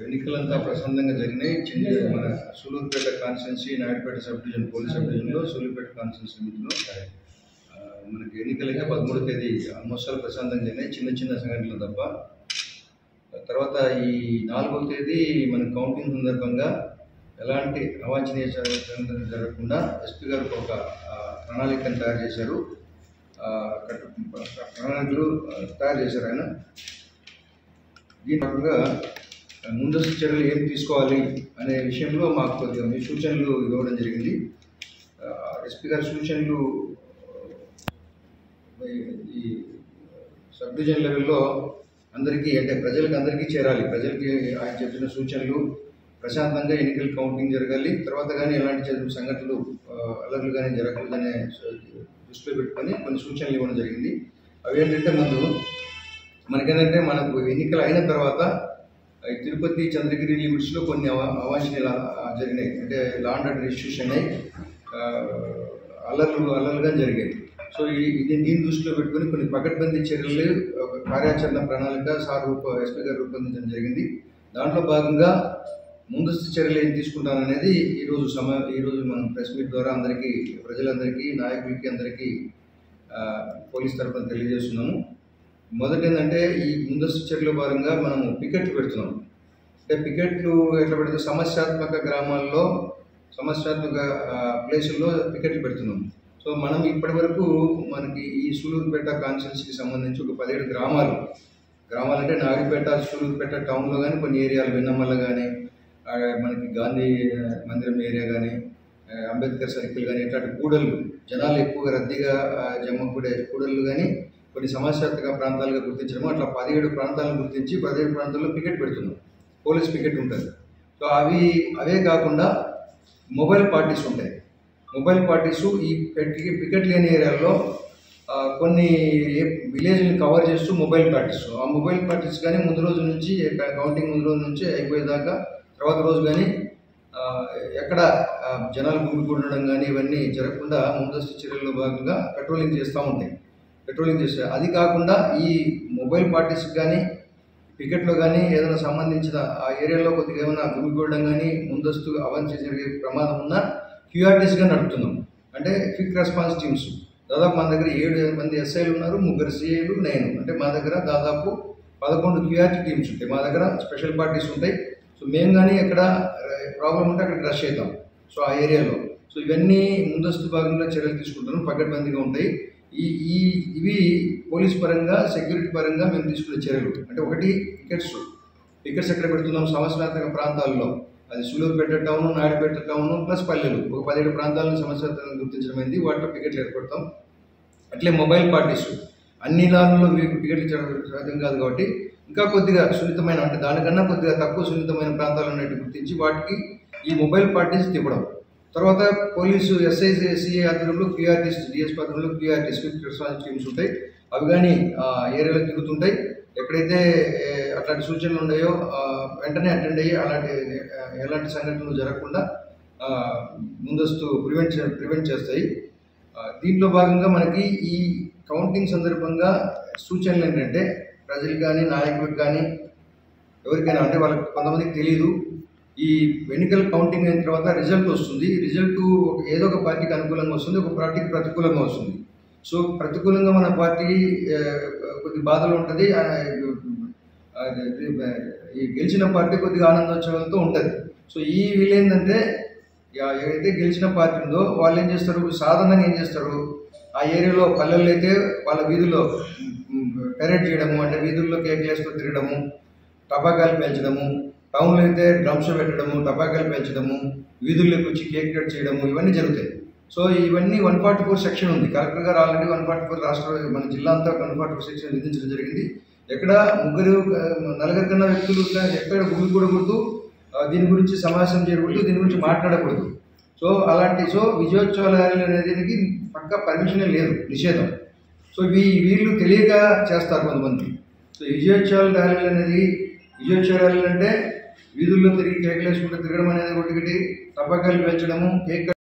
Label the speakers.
Speaker 1: ఎన్నికలంతా ప్రశాంతంగా జరిగినాయి. మన Sullurpeta constituency, Naidupeta sub division, police sub డివిజన్లో సూలూరుపేట కాన్స్టిట్యున్సీ లిమిట్లో మనకి ఎన్నికలైతే 13వ తేదీ ఆల్మోస్ట్ ప్రశాంతంగా జరిగినాయి, చిన్న చిన్న సంఘటనలు తప్ప. తర్వాత ఈ 4వ తేదీ మన కౌంటింగ్ సందర్భంగా ఎలాంటి అవాంఛనీయ సంఘటనలు జరగకుండా ఎస్పీ గారు ఒక ప్రణాళికను తయారు చేశారు. ప్రణాళికలు తయారు చేశారు ఆయన. దీని భాగంగా ముందస్తు చర్యలు ఏం తీసుకోవాలి అనే విషయంలో మాకు కొద్దిగా మీ సూచనలు ఇవ్వడం జరిగింది. ఎస్పీ గారి సూచనలు ఈ సబ్ డివిజన్ లెవెల్లో అందరికీ, అంటే ప్రజలకు అందరికీ చేరాలి. ప్రజలకి ఆయన చెప్పిన సూచనలు ప్రశాంతంగా ఎన్నికల కౌంటింగ్ జరగాలి. తర్వాత కానీ ఎలాంటి సంఘటనలు అల్లర్లు కానీ జరగకూడదనే దృష్టిలో పెట్టుకొని కొన్ని సూచనలు ఇవ్వడం జరిగింది. అవి ఏంటంటే, ముందు మనకేంటంటే మనకు ఎన్నికలు అయిన తర్వాత తిరుపతి, చంద్రగిరి లిమిట్స్లో కొన్ని అవాంఛనీయాలు జరిగినాయి. అంటే లా అండ్ ఆర్డర్ ఇష్యూస్ అయినాయి, అల్లర్లుగా జరిగాయి. సో దీన్ని దృష్టిలో పెట్టుకొని కొన్ని పకడ్బందీ చర్యలు, కార్యాచరణ ప్రణాళిక ఎస్పీ గారు రూపొందించడం జరిగింది. దాంట్లో భాగంగా ముందస్తు చర్యలు ఏం తీసుకుంటాననేది ఈరోజు మనం ప్రెస్ మీట్ ద్వారా అందరికీ, ప్రజలందరికీ, నాయకులకి అందరికీ పోలీస్ తరఫున తెలియజేస్తున్నాము. మొదటి ఏంటంటే, ఈ ముందస్తు చర్యల భాగంగా మనము పికెట్లు పెడుతున్నాం. అంటే పికెట్లు ఎట్లా పెడితే, సమస్యాత్మక గ్రామాల్లో, సమస్యాత్మక ప్లేసుల్లో పికెట్లు పెడుతున్నాం. సో మనం ఇప్పటి వరకు మనకి ఈ సూలూరుపేట కాన్స్టిట్యున్సీకి సంబంధించి ఒక 17 గ్రామాలు అంటే నాయుడుపేట, సూలూరుపేట టౌన్లో కానీ కొన్ని ఏరియాలు, వెన్నమల్ల కానీ, మనకి గాంధీ మందిరం ఏరియా కానీ, అంబేద్కర్ సర్కిల్ కానీ, ఇట్లాంటి కూడళ్ళు, జనాలు ఎక్కువగా రద్దీగా జమ్మకూడే కూడళ్ళు కానీ కొన్ని సమస్యాత్మక ప్రాంతాలుగా గుర్తించడము. అట్లా 17 ప్రాంతాలను గుర్తించి 17 ప్రాంతాల్లో పికెట్ పెడుతున్నాం. పోలీస్ పికెట్ ఉంటుంది. సో అవే కాకుండా మొబైల్ పార్టీస్ ఉంటాయి. మొబైల్ పార్టీసు ఈ పికెట్ లేని ఏరియాల్లో కొన్ని విలేజ్ని కవర్ చేస్తూ మొబైల్ పార్టీస్, ఆ మొబైల్ పార్టీస్ కానీ ముందు రోజు నుంచి, కౌంటింగ్ ముందు రోజు నుంచి అయిపోయేదాకా, తర్వాత రోజు కానీ ఎక్కడ జనాలు గుమికూడడం కానీ ఇవన్నీ జరగకుండా ముందస్తు చర్యల్లో భాగంగా పెట్రోలింగ్ చేస్తూ ఉంటాయి. అది కాకుండా ఈ మొబైల్ పార్టీస్కి కానీ, పికెట్లో కానీ ఏదైనా సంబంధించిన ఆ ఏరియాలో కొద్దిగా ఏమైనా గుమికూడడం కానీ, ముందస్తు అవాంఛనీయ జరిగే ప్రమాదం ఉన్నా క్యూఆర్టీస్గా నడుపుతున్నాం. అంటే క్విక్ రెస్పాన్స్ టీమ్స్. దాదాపు మన దగ్గర 7 మంది ఎస్ఐలు ఉన్నారు, 3 సిఐలు, 9. అంటే మా దగ్గర దాదాపు 11 క్యూఆర్టీ టీమ్స్ ఉంటాయి. మా దగ్గర స్పెషల్ పార్టీస్ ఉంటాయి. సో మేము కానీ ఎక్కడ ప్రాబ్లం ఉంటే అక్కడికి రష్ అవుతాం. సో ఆ ఏరియాలో ఇవన్నీ ముందస్తు భాగంగా చర్యలు తీసుకుంటాం, పకడ్బందీగా ఉంటాయి. ఇవి పోలీస్ పరంగా, సెక్యూరిటీ పరంగా మేము తీసుకునే చర్యలు. అంటే ఒకటి, పికెట్స్ ఎక్కడ పెడుతున్నాం, సమస్యాత్మక ప్రాంతాల్లో. అది Sullurpeta town, Naidupeta town plus పల్లెలు, ఒక 17 ప్రాంతాలను సమస్యాత్మకంగా గుర్తించడమైంది. వాటిలో పికెట్లు ఏర్పడతాం. అట్లే మొబైల్ పార్టీస్ అన్ని లాల్లో పికెట్లు సాధ్యం కాదు కాబట్టి ఇంకా కొద్దిగా సున్నితమైన, అంటే దానికన్నా కొద్దిగా తక్కువ సున్నితమైన ప్రాంతాలు అనేవి గుర్తించి వాటికి ఈ మొబైల్ పార్టీస్ తిప్పడం. తర్వాత పోలీసు ఎస్ఐ, సిఐ ఆధ్వర్యంలో క్యూఆర్టీస్, డిఎస్పీ ఆధ్వర్యంలో క్యూఆర్టీస్, క్విక్ రెస్పాన్స్ టీమ్స్ ఉంటాయి. అవి కానీ ఏరియాలో తిరుగుతుంటాయి. ఎక్కడైతే అట్లాంటి సూచనలు ఉన్నాయో వెంటనే అటెండ్ అయ్యి ఎలాంటి సంఘటనలు జరగకుండా ముందస్తు ప్రివెంట్ చేస్తాయి. దీంట్లో భాగంగా మనకి ఈ కౌంటింగ్ సందర్భంగా సూచనలు ఏంటంటే, ప్రజలు కానీ, నాయకులకు కానీ, ఎవరికైనా, అంటే వాళ్ళకి కొంతమందికి తెలియదు, ఈ ఎన్నికల కౌంటింగ్ అయిన తర్వాత రిజల్ట్ వస్తుంది. రిజల్ట్ ఏదో ఒక పార్టీకి అనుకూలంగా వస్తుంది, ఒక పార్టీకి ప్రతికూలంగా వస్తుంది. సో ప్రతికూలంగా మన పార్టీ కొద్ది బాధలు ఉంటుంది, ఈ గెలిచిన పార్టీ కొద్దిగా ఆనందోత్సవాలతో ఉంటుంది. సో వీళ్ళేంటంటే, ఏదైతే గెలిచిన పార్టీ ఉందో వాళ్ళు ఏం చేస్తారు, సాధారణంగా ఏం చేస్తారు, ఆ ఏరియాలో పల్లెల్లో అయితే వాళ్ళ వీధుల్లో పెరేడ్ చేయడము, అంటే వీధుల్లో కేకులేస్తూ తిరగడము, టపాకాయలు పేల్చడము, టౌన్లో అయితే డ్రమ్స్ పెట్టడము, టపాకాయలు పేల్చడము, వీధుల్లోకి వచ్చి కేక్ కట్ చేయడము, ఇవన్నీ జరుగుతాయి. సో ఇవన్నీ 144 సెక్షన్ ఉంది. కలెక్టర్ గారు ఆల్రెడీ 144 రాష్ట్ర, మన జిల్లా అంతా 144 సెక్షన్ విధించడం జరిగింది. ఎక్కడ 4 కన్నా వ్యక్తులు ఎక్కడ గుమికూడకూడదు, దీని గురించి సమావేశం చేయకూడదు, దీని గురించి మాట్లాడకూడదు. సో విజయోత్సవాలు అనేది పక్కా పర్మిషనే లేదు, నిషేధం. సో వీళ్ళు తెలియక చేస్తారు కొంతమంది. సో విజయోత్సవాల ర్యాలీలు అంటే వీధుల్లో తిరిగి కేకలు వేసుకుంటూ తిరగడం అనేది ఒకటి, టపాకాయలు పేల్చడము, కేక్